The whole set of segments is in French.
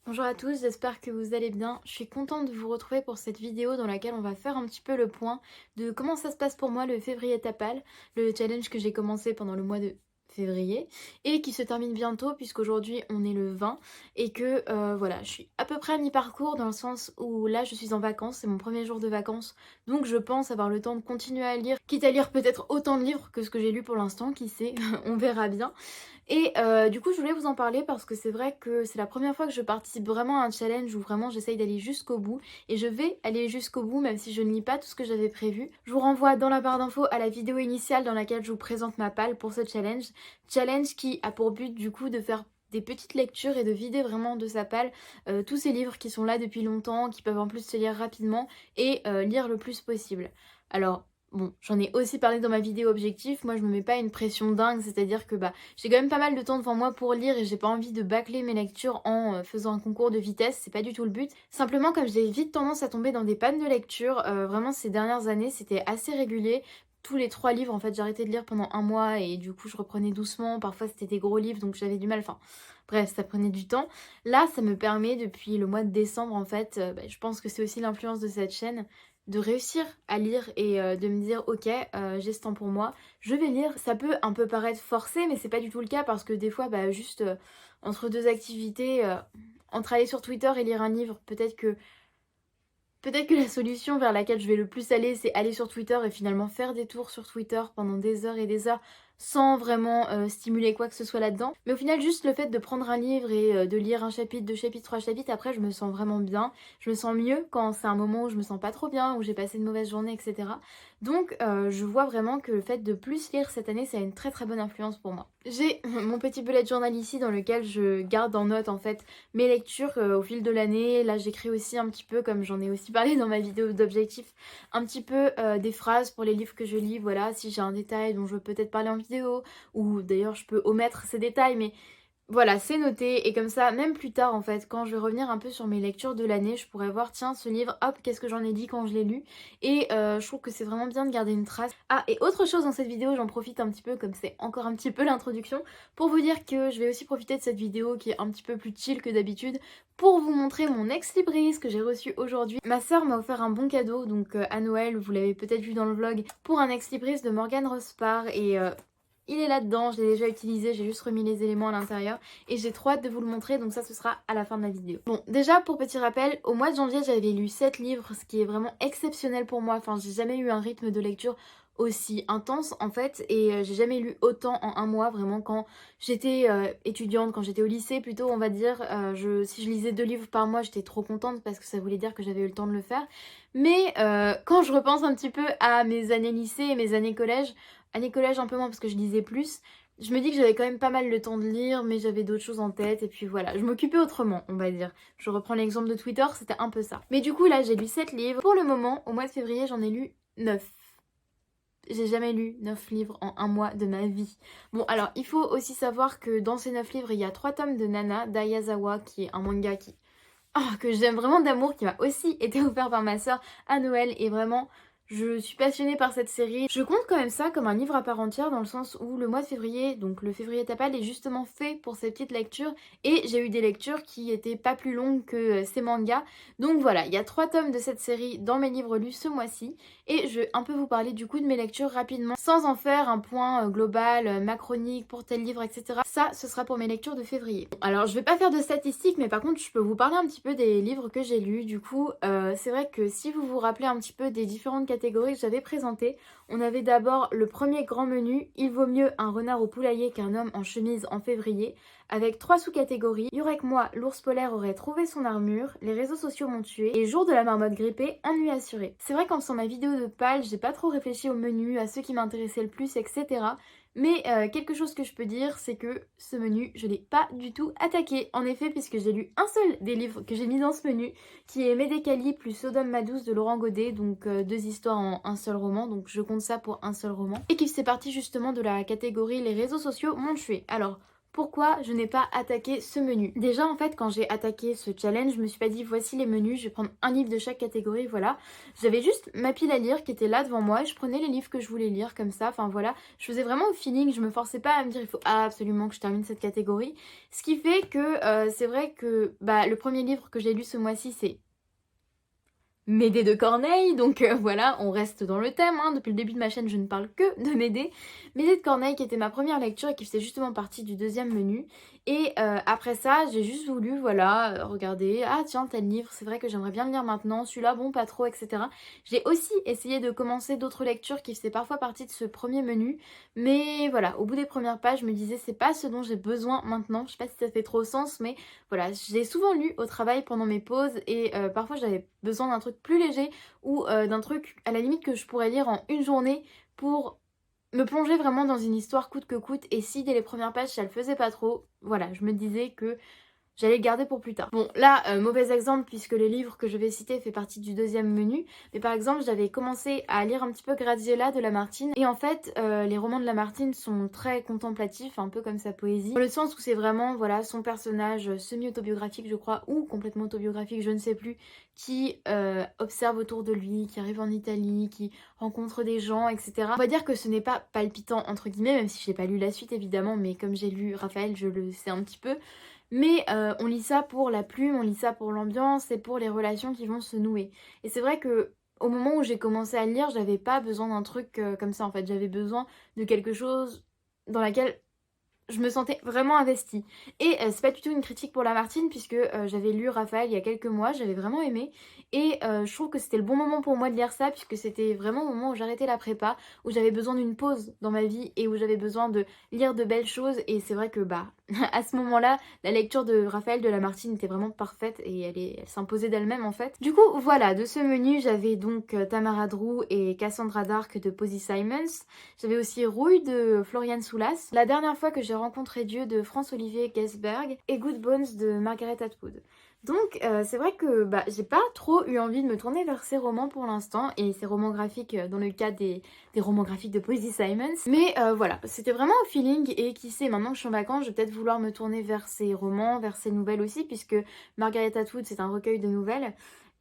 Bonjour à tous, j'espère que vous allez bien. Je suis contente de vous retrouver pour cette vidéo dans laquelle on va faire un petit peu le point de comment ça se passe pour moi le février tapal, le challenge que j'ai commencé pendant le mois de février et qui se termine bientôt puisqu'aujourd'hui on est le 20 et que voilà, je suis à peu près à mi-parcours dans le sens où là je suis en vacances, c'est mon premier jour de vacances, donc je pense avoir le temps de continuer à lire, quitte à lire peut-être autant de livres que ce que j'ai lu pour l'instant, qui sait, on verra bien. Et du coup, je voulais vous en parler parce que c'est vrai que c'est la première fois que je participe vraiment à un challenge où vraiment j'essaye d'aller jusqu'au bout. Et je vais aller jusqu'au bout même si je ne lis pas tout ce que j'avais prévu. Je vous renvoie dans la barre d'infos à la vidéo initiale dans laquelle je vous présente ma palle pour ce challenge. Challenge qui a pour but du coup de faire des petites lectures et de vider vraiment de sa palle tous ces livres qui sont là depuis longtemps, qui peuvent en plus se lire rapidement et lire le plus possible. Alors, bon, j'en ai aussi parlé dans ma vidéo objectif, moi je me mets pas une pression dingue, c'est-à-dire que j'ai quand même pas mal de temps devant moi pour lire et j'ai pas envie de bâcler mes lectures en faisant un concours de vitesse, c'est pas du tout le but. Simplement comme j'ai vite tendance à tomber dans des pannes de lecture, vraiment ces dernières années c'était assez régulier. Tous les 3 livres en fait j'arrêtais de lire pendant un mois et du coup je reprenais doucement, parfois c'était des gros livres donc j'avais du mal, enfin bref ça prenait du temps. Là ça me permet depuis le mois de décembre en fait, je pense que c'est aussi l'influence de cette chaîne, de réussir à lire et de me dire ok j'ai ce temps pour moi, je vais lire. Ça peut un peu paraître forcé mais c'est pas du tout le cas parce que des fois juste entre deux activités, entre aller sur Twitter et lire un livre, peut-être que la solution vers laquelle je vais le plus aller, c'est aller sur Twitter et finalement faire des tours sur Twitter pendant des heures et des heures sans vraiment stimuler quoi que ce soit là-dedans. Mais au final, juste le fait de prendre un livre et de lire un chapitre, 2 chapitres, 3 chapitres, après je me sens vraiment bien. Je me sens mieux quand c'est un moment où je me sens pas trop bien, où j'ai passé une mauvaise journée, etc. Donc je vois vraiment que le fait de plus lire cette année, ça a une très très bonne influence pour moi. J'ai mon petit bullet journal ici dans lequel je garde en note en fait mes lectures au fil de l'année. Là j'écris aussi un petit peu, comme j'en ai aussi parlé dans ma vidéo d'objectif, un petit peu des phrases pour les livres que je lis. Voilà, si j'ai un détail dont je veux peut-être parler en vidéo, ou d'ailleurs je peux omettre ces détails, mais voilà, c'est noté et comme ça, même plus tard en fait, quand je vais revenir un peu sur mes lectures de l'année, je pourrais voir, tiens, ce livre, hop, qu'est-ce que j'en ai dit quand je l'ai lu. Et je trouve que c'est vraiment bien de garder une trace. Ah, et autre chose dans cette vidéo, j'en profite un petit peu, comme c'est encore un petit peu l'introduction, pour vous dire que je vais aussi profiter de cette vidéo qui est un petit peu plus chill que d'habitude, pour vous montrer mon ex-libris que j'ai reçu aujourd'hui. Ma sœur m'a offert un bon cadeau, donc à Noël, vous l'avez peut-être vu dans le vlog, pour un ex-libris de Morgane Rospard et... il est là-dedans, je l'ai déjà utilisé, j'ai juste remis les éléments à l'intérieur et j'ai trop hâte de vous le montrer, donc ça ce sera à la fin de la vidéo. Bon, déjà pour petit rappel, au mois de janvier j'avais lu 7 livres, ce qui est vraiment exceptionnel pour moi, enfin j'ai jamais eu un rythme de lecture aussi intense en fait et j'ai jamais lu autant en un mois vraiment quand j'étais étudiante, quand j'étais au lycée plutôt on va dire, si je lisais 2 livres par mois j'étais trop contente parce que ça voulait dire que j'avais eu le temps de le faire, mais quand je repense un petit peu à mes années lycée et mes années collège un peu moins parce que je lisais plus, je me dis que j'avais quand même pas mal le temps de lire, mais j'avais d'autres choses en tête, et puis voilà, je m'occupais autrement, on va dire. Je reprends l'exemple de Twitter, c'était un peu ça. Mais du coup, là, j'ai lu 7 livres. Pour le moment, au mois de février, j'en ai lu 9. J'ai jamais lu 9 livres en un mois de ma vie. Bon, alors, il faut aussi savoir que dans ces 9 livres, il y a 3 tomes de Nana d'Ayazawa, qui est un manga que j'aime vraiment d'amour, qui m'a aussi été offert par ma soeur à Noël, et vraiment... je suis passionnée par cette série. Je compte quand même ça comme un livre à part entière dans le sens où le mois de février, donc le février tapal, est justement fait pour ces petites lectures et j'ai eu des lectures qui étaient pas plus longues que ces mangas. Donc voilà, il y a 3 tomes de cette série dans mes livres lus ce mois-ci et je vais un peu vous parler du coup de mes lectures rapidement sans en faire un point global, macronique pour tel livre, etc. Ça, ce sera pour mes lectures de février. Alors je vais pas faire de statistiques mais par contre je peux vous parler un petit peu des livres que j'ai lus. Du coup, c'est vrai que si vous vous rappelez un petit peu des différentes catégories que j'avais présentées, on avait d'abord le premier grand menu, il vaut mieux un renard au poulailler qu'un homme en chemise en février, avec 3 sous-catégories, Yurek moi, l'ours polaire aurait trouvé son armure, les réseaux sociaux m'ont tué, et jour de la marmotte grippée, ennui assuré. C'est vrai qu'en faisant ma vidéo de pal, j'ai pas trop réfléchi au menu, à ceux qui m'intéressaient le plus, etc. Mais quelque chose que je peux dire, c'est que ce menu, je l'ai pas du tout attaqué. En effet, puisque j'ai lu un seul des livres que j'ai mis dans ce menu, qui est Médécali plus Sodome Madouce de Laurent Godet, donc 2 histoires en un seul roman, donc je compte ça pour un seul roman, et qui fait partie justement de la catégorie les réseaux sociaux m'ont tué. Alors, pourquoi je n'ai pas attaqué ce menu. Déjà en fait quand j'ai attaqué ce challenge, je me suis pas dit voici les menus, je vais prendre un livre de chaque catégorie, voilà. J'avais juste ma pile à lire qui était là devant moi et je prenais les livres que je voulais lire comme ça, enfin voilà. Je faisais vraiment au feeling, je me forçais pas à me dire il faut absolument que je termine cette catégorie. Ce qui fait que c'est vrai que bah, le premier livre que j'ai lu ce mois-ci c'est Médée de Corneille, donc voilà, on reste dans le thème, hein. Depuis le début de ma chaîne je ne parle que de Médée. Médée de Corneille qui était ma première lecture et qui faisait justement partie du deuxième menu. Et après ça j'ai juste voulu, voilà, regarder, ah tiens tel livre, c'est vrai que j'aimerais bien le lire maintenant, celui-là bon pas trop, etc. J'ai aussi essayé de commencer d'autres lectures qui faisaient parfois partie de ce premier menu, mais voilà, au bout des premières pages je me disais c'est pas ce dont j'ai besoin maintenant, je sais pas si ça fait trop sens, mais voilà, j'ai souvent lu au travail pendant mes pauses et parfois j'avais besoin d'un truc plus léger ou d'un truc à la limite que je pourrais lire en une journée pour me plonger vraiment dans une histoire coûte que coûte. Et si dès les premières pages ça le faisait pas trop, voilà, je me disais que j'allais le garder pour plus tard. Bon là, mauvais exemple puisque le livre que je vais citer fait partie du deuxième menu. Mais par exemple, j'avais commencé à lire un petit peu Graziella de Lamartine. Et en fait, les romans de Lamartine sont très contemplatifs, un peu comme sa poésie. Dans le sens où c'est vraiment, voilà, son personnage semi-autobiographique je crois, ou complètement autobiographique, je ne sais plus, qui observe autour de lui, qui arrive en Italie, qui rencontre des gens, etc. On va dire que ce n'est pas palpitant entre guillemets, même si j'ai pas lu la suite évidemment, mais comme j'ai lu Raphaël, je le sais un petit peu. Mais on lit ça pour la plume, on lit ça pour l'ambiance et pour les relations qui vont se nouer. Et c'est vrai que au moment où j'ai commencé à le lire, j'avais pas besoin d'un truc comme ça en fait. J'avais besoin de quelque chose dans laquelle je me sentais vraiment investie. Et c'est pas du tout une critique pour Lamartine puisque j'avais lu Raphaël il y a quelques mois, j'avais vraiment aimé. Et je trouve que c'était le bon moment pour moi de lire ça puisque c'était vraiment au moment où j'arrêtais la prépa, où j'avais besoin d'une pause dans ma vie et où j'avais besoin de lire de belles choses. Et c'est vrai que bah à ce moment-là, la lecture de Raphaël de Lamartine était vraiment parfaite et elle s'imposait d'elle-même en fait. Du coup voilà, de ce menu j'avais donc Tamara Drew et Cassandra Dark de Posy Simons. J'avais aussi Rouille de Florian Soulas. La dernière fois que j'ai rencontré Dieu de Franz-Olivier Gainsberg et Good Bones de Margaret Atwood. Donc c'est vrai que bah, j'ai pas trop eu envie de me tourner vers ces romans pour l'instant et ces romans graphiques dans le cas des romans graphiques de Posy Simons. Mais voilà, c'était vraiment au feeling et qui sait, maintenant que je suis en vacances, je vais peut-être vouloir me tourner vers ces romans, vers ces nouvelles aussi puisque Margaret Atwood c'est un recueil de nouvelles.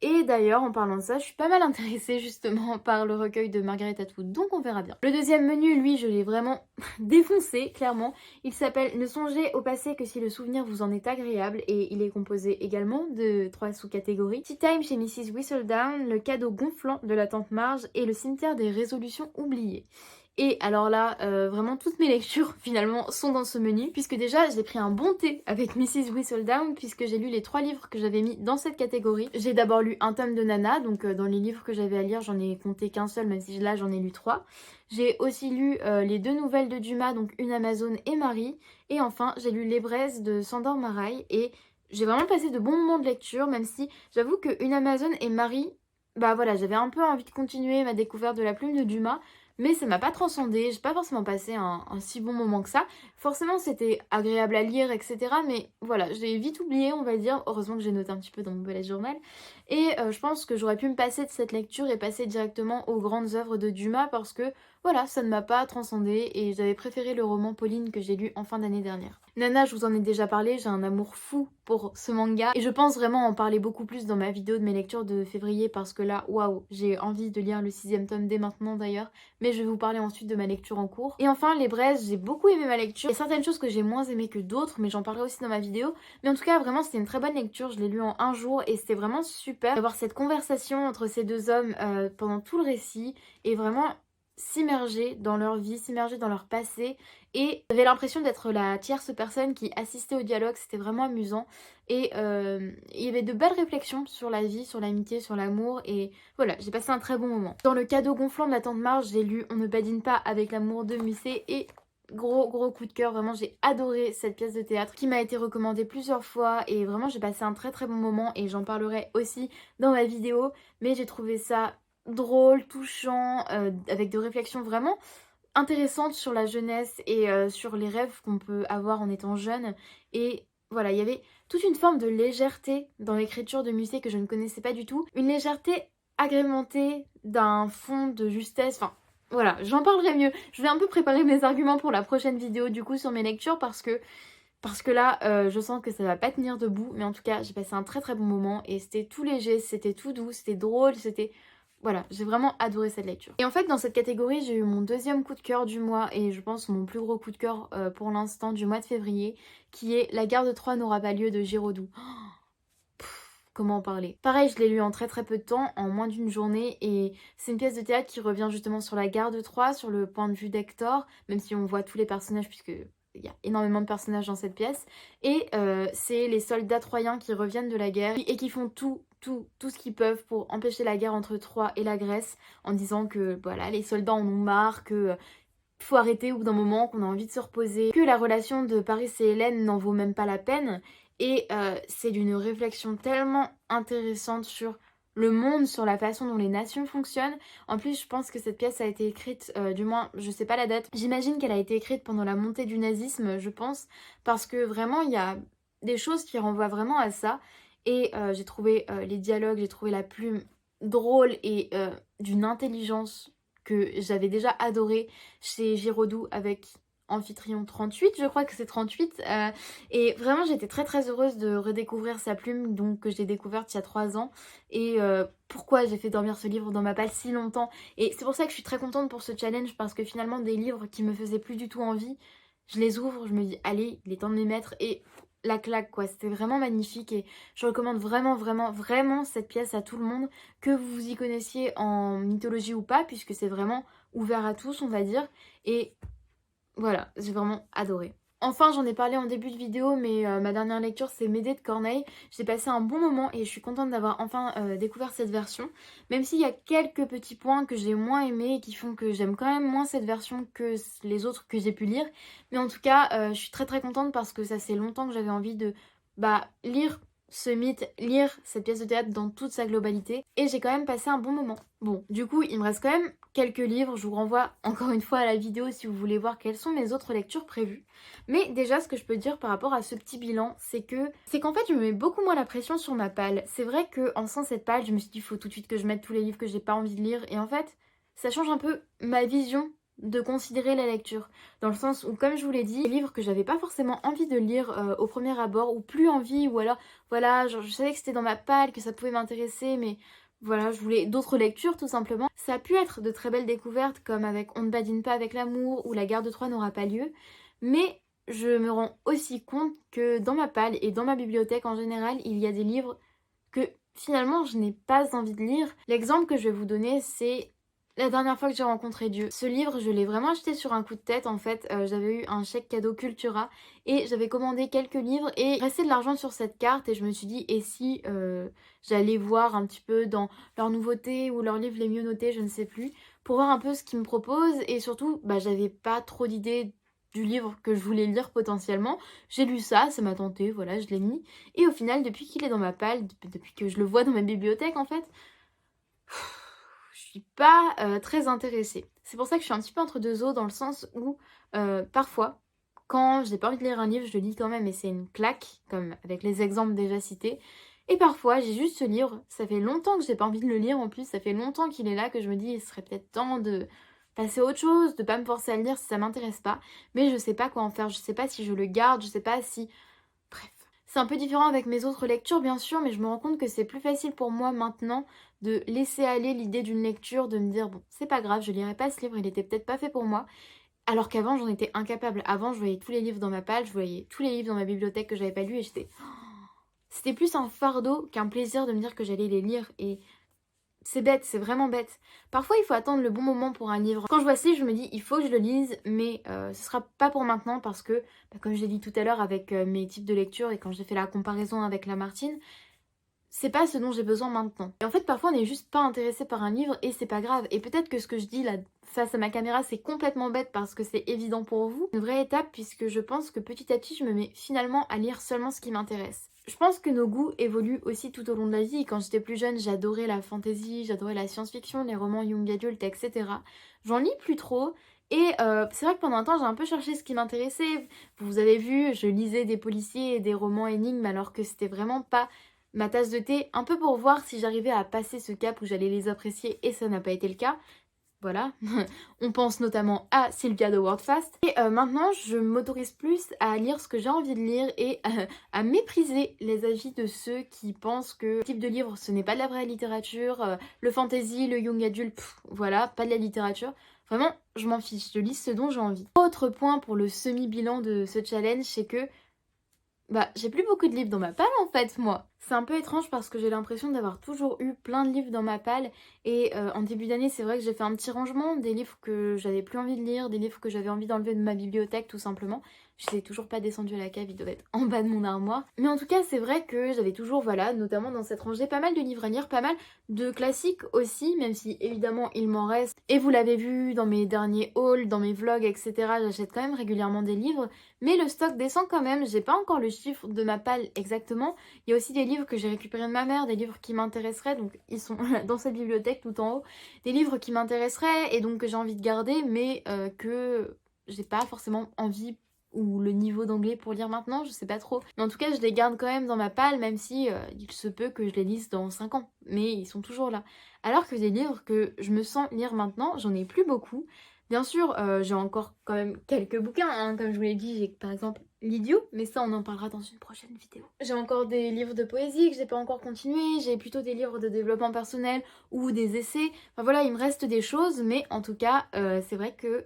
Et d'ailleurs, en parlant de ça, je suis pas mal intéressée justement par le recueil de Margaret Atwood, donc on verra bien. Le deuxième menu, lui, je l'ai vraiment défoncé, clairement. Il s'appelle Ne songez au passé que si le souvenir vous en est agréable et il est composé également de 3 sous-catégories. Tea Time chez Mrs. Whistledown, Le cadeau gonflant de la tante Marge et Le cimetière des résolutions oubliées. Et alors là, vraiment toutes mes lectures finalement sont dans ce menu puisque déjà j'ai pris un bon thé avec Mrs. Whistledown puisque j'ai lu les 3 livres que j'avais mis dans cette catégorie. J'ai d'abord lu un tome de Nana, donc dans les livres que j'avais à lire j'en ai compté qu'un seul même si là j'en ai lu 3. J'ai aussi lu les 2 nouvelles de Dumas, donc Une Amazone et Marie. Et enfin j'ai lu Les Braises de Sandor Marai et j'ai vraiment passé de bons moments de lecture même si j'avoue que Une Amazone et Marie, bah voilà, j'avais un peu envie de continuer ma découverte de la plume de Dumas. Mais ça m'a pas transcendé, j'ai pas forcément passé un si bon moment que ça. Forcément c'était agréable à lire, etc. Mais voilà, j'ai vite oublié, on va dire. Heureusement que j'ai noté un petit peu dans mon bullet journal. Et je pense que j'aurais pu me passer de cette lecture et passer directement aux grandes œuvres de Dumas parce que voilà, ça ne m'a pas transcendé et j'avais préféré le roman Pauline que j'ai lu en fin d'année dernière. Nana, je vous en ai déjà parlé, j'ai un amour fou pour ce manga et je pense vraiment en parler beaucoup plus dans ma vidéo de mes lectures de février parce que là, waouh, j'ai envie de lire le 6e tome dès maintenant d'ailleurs, mais je vais vous parler ensuite de ma lecture en cours. Et enfin, Les Braises, j'ai beaucoup aimé ma lecture. Il y a certaines choses que j'ai moins aimées que d'autres, mais j'en parlerai aussi dans ma vidéo. Mais en tout cas, vraiment, c'était une très bonne lecture, je l'ai lu en un jour et c'était vraiment super d'avoir cette conversation entre ces deux hommes pendant tout le récit et vraiment s'immerger dans leur vie, s'immerger dans leur passé et j'avais l'impression d'être la tierce personne qui assistait au dialogue, c'était vraiment amusant et il y avait de belles réflexions sur la vie, sur l'amitié, sur l'amour et voilà, j'ai passé un très bon moment. Dans Le cadeau gonflant de la tante Marge, j'ai lu On ne badine pas avec l'amour de Musset et gros coup de cœur, vraiment j'ai adoré cette pièce de théâtre qui m'a été recommandée plusieurs fois et vraiment j'ai passé un très bon moment et j'en parlerai aussi dans ma vidéo, mais j'ai trouvé ça drôle, touchant, avec des réflexions vraiment intéressantes sur la jeunesse et sur les rêves qu'on peut avoir en étant jeune. Et voilà, il y avait toute une forme de légèreté dans l'écriture de Musset que je ne connaissais pas du tout. Une légèreté agrémentée d'un fond de justesse, enfin voilà, j'en parlerai mieux. Je vais un peu préparer mes arguments pour la prochaine vidéo du coup sur mes lectures parce que parce que là, je sens que ça va pas tenir debout, mais en tout cas, j'ai passé un très très bon moment et c'était tout léger, c'était tout doux, c'était drôle, c'était... Voilà, j'ai vraiment adoré cette lecture. Et en fait, dans cette catégorie, j'ai eu mon deuxième coup de cœur du mois et je pense mon plus gros coup de cœur pour l'instant du mois de février, qui est La guerre de Troie n'aura pas lieu de Giraudoux. Comment en parler? Pareil, je l'ai lu en très très peu de temps, en moins d'une journée, et c'est une pièce de théâtre qui revient justement sur la guerre de Troie, sur le point de vue d'Hector, même si on voit tous les personnages, puisque il y a énormément de personnages dans cette pièce, et c'est les soldats troyens qui reviennent de la guerre et qui font tout ce qu'ils peuvent pour empêcher la guerre entre Troie et la Grèce, en disant que voilà, les soldats en ont marre, que faut arrêter au bout d'un moment, qu'on a envie de se reposer, que la relation de Paris et Hélène n'en vaut même pas la peine. Et c'est d'une réflexion tellement intéressante sur le monde, sur la façon dont les nations fonctionnent. En plus, je pense que cette pièce a été écrite, du moins, je sais pas la date, j'imagine qu'elle a été écrite pendant la montée du nazisme, je pense, parce que vraiment, il y a des choses qui renvoient vraiment à ça. Et j'ai trouvé les dialogues, j'ai trouvé la plume drôle et d'une intelligence que j'avais déjà adoré chez Giraudoux avec Amphitryon 38, je crois que c'est 38. Et vraiment, j'étais très très heureuse de redécouvrir sa plume, donc que j'ai découverte il y a 3 ans. Et pourquoi j'ai fait dormir ce livre dans ma palle si longtemps. Et c'est pour ça que je suis très contente pour ce challenge, parce que finalement, des livres qui me faisaient plus du tout envie, je les ouvre, je me dis, allez, il est temps de les mettre. Et la claque, quoi, c'était vraiment magnifique. Et je recommande vraiment, vraiment, vraiment cette pièce à tout le monde, que vous vous y connaissiez en mythologie ou pas, puisque c'est vraiment ouvert à tous, on va dire. Et voilà, j'ai vraiment adoré. Enfin, j'en ai parlé en début de vidéo, mais ma dernière lecture, c'est Médée de Corneille. J'ai passé un bon moment et je suis contente d'avoir enfin découvert cette version. Même s'il y a quelques petits points que j'ai moins aimés et qui font que j'aime quand même moins cette version que les autres que j'ai pu lire. Mais en tout cas, je suis très très contente parce que ça fait longtemps que j'avais envie de lire ce mythe, lire cette pièce de théâtre dans toute sa globalité. Et j'ai quand même passé un bon moment. Bon, du coup, il me reste quand même quelques livres. Je vous renvoie encore une fois à la vidéo si vous voulez voir quelles sont mes autres lectures prévues. Mais déjà, ce que je peux dire par rapport à ce petit bilan, c'est qu'en fait, je me mets beaucoup moins la pression sur ma palle. C'est vrai qu'en faisant cette palle, je me suis dit, il faut tout de suite que je mette tous les livres que j'ai pas envie de lire. Et en fait, ça change un peu ma vision de considérer la lecture. Dans le sens où, comme je vous l'ai dit, les livres que j'avais pas forcément envie de lire au premier abord, ou plus envie, ou alors, voilà, genre, je savais que c'était dans ma palle, que ça pouvait m'intéresser, mais voilà, je voulais d'autres lectures tout simplement. Ça a pu être de très belles découvertes comme avec On ne badine pas avec l'amour ou La guerre de Troie n'aura pas lieu, mais je me rends aussi compte que dans ma palle et dans ma bibliothèque en général, il y a des livres que finalement je n'ai pas envie de lire. L'exemple que je vais vous donner, c'est La dernière fois que j'ai rencontré Dieu. Ce livre, je l'ai vraiment acheté sur un coup de tête en fait. J'avais eu un chèque cadeau Cultura et j'avais commandé quelques livres et il restait de l'argent sur cette carte et je me suis dit, et si j'allais voir un petit peu dans leurs nouveautés ou leurs livres les mieux notés, je ne sais plus, pour voir un peu ce qu'ils me proposent. Et surtout, j'avais pas trop d'idées du livre que je voulais lire potentiellement. J'ai lu ça m'a tenté, voilà, je l'ai mis. Et au final, depuis qu'il est dans ma palle, depuis que je le vois dans ma bibliothèque en fait, je suis pas très intéressée. C'est pour ça que je suis un petit peu entre deux eaux, dans le sens où parfois, quand j'ai pas envie de lire un livre, je le lis quand même et c'est une claque, comme avec les exemples déjà cités. Et parfois, j'ai juste ce livre, ça fait longtemps que j'ai pas envie de le lire en plus, ça fait longtemps qu'il est là, que je me dis il serait peut-être temps de passer à autre chose, de pas me forcer à le lire si ça m'intéresse pas. Mais je sais pas quoi en faire, je sais pas si je le garde, je sais pas si... Bref. C'est un peu différent avec mes autres lectures bien sûr, mais je me rends compte que c'est plus facile pour moi maintenant de laisser aller l'idée d'une lecture, de me dire bon, c'est pas grave, je lirai pas ce livre, il était peut-être pas fait pour moi. Alors qu'avant, j'en étais incapable. Avant, je voyais tous les livres dans ma palle, je voyais tous les livres dans ma bibliothèque que j'avais pas lus et j'étais... C'était plus un fardeau qu'un plaisir de me dire que j'allais les lire et c'est bête, c'est vraiment bête. Parfois, il faut attendre le bon moment pour un livre. Quand je vois ce livre, je me dis, il faut que je le lise, mais ce sera pas pour maintenant parce que, comme je l'ai dit tout à l'heure avec mes types de lecture et quand j'ai fait la comparaison avec Lamartine, c'est pas ce dont j'ai besoin maintenant. Et en fait, parfois, on n'est juste pas intéressé par un livre et c'est pas grave. Et peut-être que ce que je dis là face à ma caméra, c'est complètement bête parce que c'est évident pour vous. Une vraie étape puisque je pense que petit à petit, je me mets finalement à lire seulement ce qui m'intéresse. Je pense que nos goûts évoluent aussi tout au long de la vie. Quand j'étais plus jeune, j'adorais la fantasy, j'adorais la science-fiction, les romans young adult, etc. J'en lis plus trop. Et c'est vrai que pendant un temps, j'ai un peu cherché ce qui m'intéressait. Vous avez vu, je lisais des policiers et des romans énigmes alors que c'était vraiment pas ma tasse de thé, un peu pour voir si j'arrivais à passer ce cap où j'allais les apprécier et ça n'a pas été le cas. Voilà, on pense notamment à Sylvia de Wordfast. Et maintenant, je m'autorise plus à lire ce que j'ai envie de lire et à mépriser les avis de ceux qui pensent que ce type de livre, ce n'est pas de la vraie littérature, le fantasy, le young adult, voilà, pas de la littérature. Vraiment, je m'en fiche, je lis ce dont j'ai envie. Autre point pour le semi-bilan de ce challenge, c'est que j'ai plus beaucoup de livres dans ma palle en fait, moi. C'est un peu étrange parce que j'ai l'impression d'avoir toujours eu plein de livres dans ma palle et en début d'année, c'est vrai que j'ai fait un petit rangement, des livres que j'avais plus envie de lire, des livres que j'avais envie d'enlever de ma bibliothèque tout simplement. Je sais toujours pas descendu à la cave, ils doivent être en bas de mon armoire. Mais en tout cas, c'est vrai que j'avais toujours, voilà, notamment dans cette rangée, pas mal de livres à lire, pas mal de classiques aussi, même si évidemment il m'en reste. Et vous l'avez vu dans mes derniers hauls, dans mes vlogs, etc. J'achète quand même régulièrement des livres, mais le stock descend quand même. J'ai pas encore le chiffre de ma palle exactement. Il y a aussi des livres que j'ai récupérés de ma mère, des livres qui m'intéresseraient, donc ils sont dans cette bibliothèque tout en haut. Des livres qui m'intéresseraient et donc que j'ai envie de garder, mais que j'ai pas forcément envie ou le niveau d'anglais pour lire maintenant, je sais pas trop. Mais en tout cas, je les garde quand même dans ma palle, même si il se peut que je les lise dans 5 ans. Mais ils sont toujours là. Alors que des livres que je me sens lire maintenant, j'en ai plus beaucoup. Bien sûr, j'ai encore quand même quelques bouquins, hein. Comme je vous l'ai dit, j'ai par exemple L'Idiot, mais ça on en parlera dans une prochaine vidéo. J'ai encore des livres de poésie que j'ai pas encore continué, j'ai plutôt des livres de développement personnel ou des essais. Enfin voilà, il me reste des choses, mais en tout cas, c'est vrai que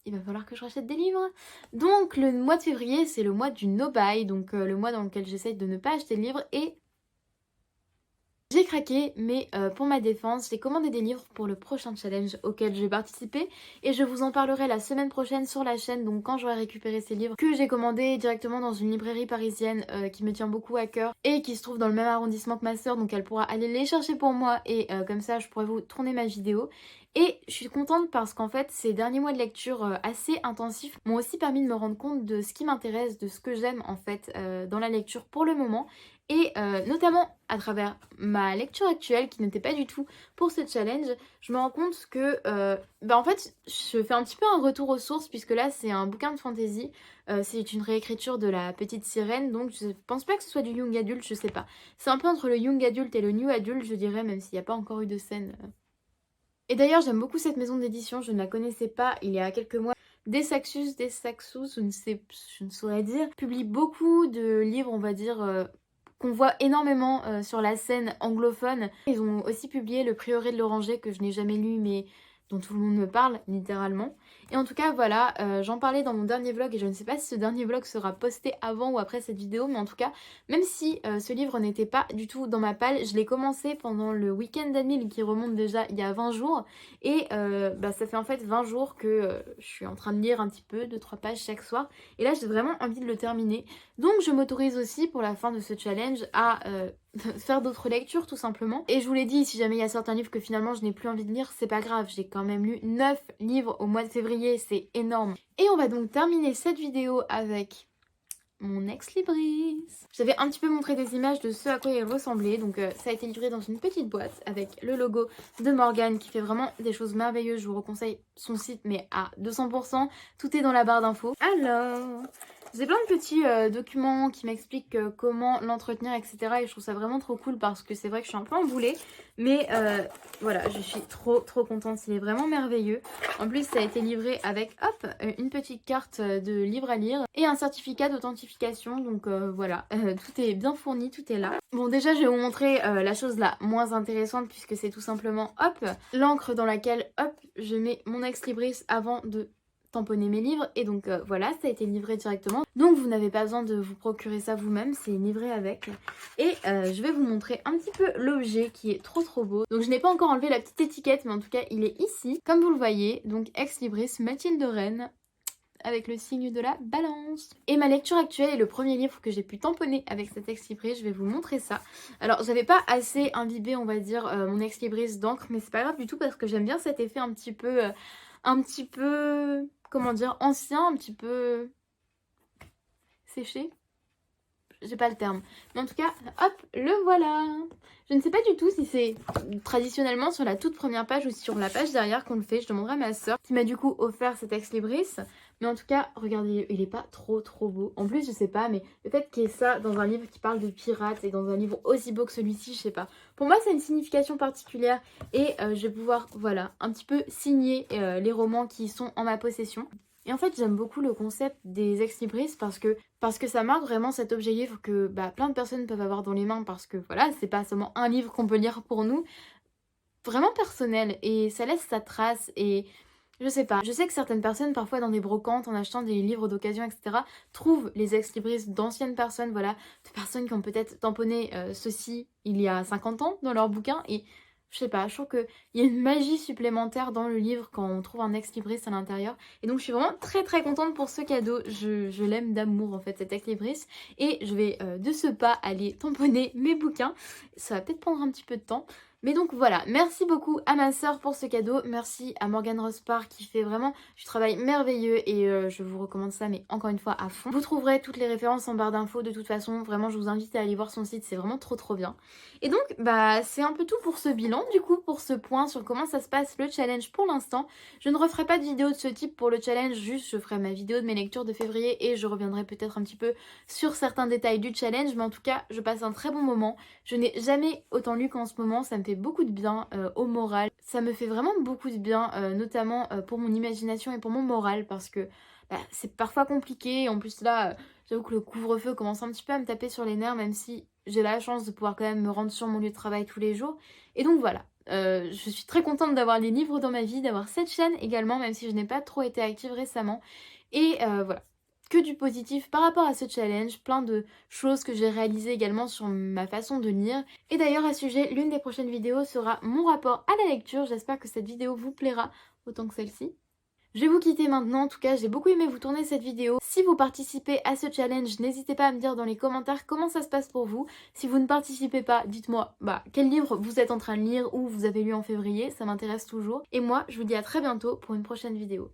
il va falloir que je rachète des livres. Donc le mois de février, c'est le mois du no-buy, donc le mois dans lequel j'essaye de ne pas acheter de livres et j'ai craqué, mais pour ma défense, j'ai commandé des livres pour le prochain challenge auquel je vais participer et je vous en parlerai la semaine prochaine sur la chaîne, donc quand j'aurai récupéré ces livres que j'ai commandés directement dans une librairie parisienne qui me tient beaucoup à cœur et qui se trouve dans le même arrondissement que ma soeur, donc elle pourra aller les chercher pour moi et comme ça je pourrai vous tourner ma vidéo. Et je suis contente parce qu'en fait ces derniers mois de lecture assez intensifs m'ont aussi permis de me rendre compte de ce qui m'intéresse, de ce que j'aime en fait dans la lecture pour le moment. Et notamment à travers ma lecture actuelle qui n'était pas du tout pour ce challenge, je me rends compte que en fait je fais un petit peu un retour aux sources puisque là c'est un bouquin de fantasy, c'est une réécriture de La Petite Sirène, donc je pense pas que ce soit du young adult, je sais pas. C'est un peu entre le young adult et le new adult je dirais, même s'il n'y a pas encore eu de scène. Et d'ailleurs j'aime beaucoup cette maison d'édition, je ne la connaissais pas il y a quelques mois. Desaxus, je ne saurais dire, publie beaucoup de livres on va dire qu'on voit énormément sur la scène anglophone. Ils ont aussi publié Le Prieuré de l'Oranger que je n'ai jamais lu mais dont tout le monde me parle littéralement. Et en tout cas voilà, j'en parlais dans mon dernier vlog et je ne sais pas si ce dernier vlog sera posté avant ou après cette vidéo, mais en tout cas même si ce livre n'était pas du tout dans ma palle, je l'ai commencé pendant le week-end d'Anil qui remonte déjà il y a 20 jours et ça fait en fait 20 jours que je suis en train de lire un petit peu, 2-3 pages chaque soir et là j'ai vraiment envie de le terminer. Donc je m'autorise aussi pour la fin de ce challenge à faire d'autres lectures tout simplement. Et je vous l'ai dit, si jamais il y a certains livres que finalement je n'ai plus envie de lire, c'est pas grave, j'ai quand même lu 9 livres au mois de février, c'est énorme. Et on va donc terminer cette vidéo avec mon ex-libris. J'avais un petit peu montré des images de ce à quoi il ressemblait, donc ça a été livré dans une petite boîte avec le logo de Morgane qui fait vraiment des choses merveilleuses. Je vous reconseille son site mais à 200%, tout est dans la barre d'infos. Alors... j'ai plein de petits documents qui m'expliquent comment l'entretenir, etc. Et je trouve ça vraiment trop cool parce que c'est vrai que je suis un peu emboulée. Mais voilà, je suis trop contente. Il est vraiment merveilleux. En plus, ça a été livré avec, hop, une petite carte de livre à lire et un certificat d'authentification. Donc voilà, tout est bien fourni, tout est là. Bon, déjà, je vais vous montrer la chose la moins intéressante puisque c'est tout simplement, hop, l'encre dans laquelle, hop, je mets mon ex-libris avant de tamponner mes livres et donc voilà, ça a été livré directement donc vous n'avez pas besoin de vous procurer ça vous-même, c'est livré avec et je vais vous montrer un petit peu l'objet qui est trop beau. Donc je n'ai pas encore enlevé la petite étiquette mais en tout cas il est ici comme vous le voyez, donc Ex Libris Mathilde Rennes avec le signe de la balance. Et ma lecture actuelle est le premier livre que j'ai pu tamponner avec cet ex-libris, je vais vous montrer ça. Alors j'avais pas assez imbibé on va dire mon ex-libris d'encre mais c'est pas grave du tout parce que j'aime bien cet effet un petit peu comment dire, ancien, un petit peu séché. J'ai pas le terme. Mais en tout cas, hop, le voilà. Je ne sais pas du tout si c'est traditionnellement sur la toute première page ou sur la page derrière qu'on le fait. Je demanderai à ma soeur qui m'a du coup offert cet ex-libris. Mais en tout cas, regardez, il est pas trop beau. En plus, je sais pas, mais le fait qu'il y ait ça dans un livre qui parle de pirates et dans un livre aussi beau que celui-ci, je sais pas. Pour moi, ça a une signification particulière et je vais pouvoir, voilà, un petit peu signer les romans qui sont en ma possession. Et en fait, j'aime beaucoup le concept des ex-libris parce que ça marque vraiment cet objet livre que bah, plein de personnes peuvent avoir dans les mains parce que voilà, c'est pas seulement un livre qu'on peut lire pour nous, vraiment personnel et ça laisse sa trace et je sais pas. Je sais que certaines personnes, parfois dans des brocantes, en achetant des livres d'occasion, etc., trouvent les ex-libris d'anciennes personnes, voilà, de personnes qui ont peut-être tamponné ceci il y a 50 ans dans leur bouquin et je sais pas, je trouve qu'il y a une magie supplémentaire dans le livre quand on trouve un ex-libris à l'intérieur. Et donc je suis vraiment très contente pour ce cadeau. Je l'aime d'amour en fait cet ex-libris. Et je vais de ce pas aller tamponner mes bouquins. Ça va peut-être prendre un petit peu de temps. Mais donc voilà, merci beaucoup à ma sœur pour ce cadeau, merci à Morgane Rospar qui fait vraiment du travail merveilleux et je vous recommande ça mais encore une fois à fond. Vous trouverez toutes les références en barre d'infos de toute façon, vraiment je vous invite à aller voir son site, c'est vraiment trop bien. Et donc bah c'est un peu tout pour ce bilan du coup, pour ce point sur comment ça se passe le challenge pour l'instant. Je ne referai pas de vidéo de ce type pour le challenge, juste je ferai ma vidéo de mes lectures de février et je reviendrai peut-être un petit peu sur certains détails du challenge, mais en tout cas je passe un très bon moment. Je n'ai jamais autant lu qu'en ce moment, ça me fait beaucoup de bien au moral. Ça me fait vraiment beaucoup de bien, notamment pour mon imagination et pour mon moral, parce que bah, c'est parfois compliqué. Et en plus là, j'avoue que le couvre-feu commence un petit peu à me taper sur les nerfs, même si j'ai la chance de pouvoir quand même me rendre sur mon lieu de travail tous les jours. Et donc voilà, je suis très contente d'avoir les livres dans ma vie, d'avoir cette chaîne également, même si je n'ai pas trop été active récemment. Et voilà, que du positif par rapport à ce challenge, plein de choses que j'ai réalisées également sur ma façon de lire. Et d'ailleurs à ce sujet, l'une des prochaines vidéos sera mon rapport à la lecture. J'espère que cette vidéo vous plaira autant que celle-ci. Je vais vous quitter maintenant, en tout cas j'ai beaucoup aimé vous tourner cette vidéo. Si vous participez à ce challenge, n'hésitez pas à me dire dans les commentaires comment ça se passe pour vous. Si vous ne participez pas, dites-moi quel livre vous êtes en train de lire ou vous avez lu en février, ça m'intéresse toujours. Et moi, je vous dis à très bientôt pour une prochaine vidéo.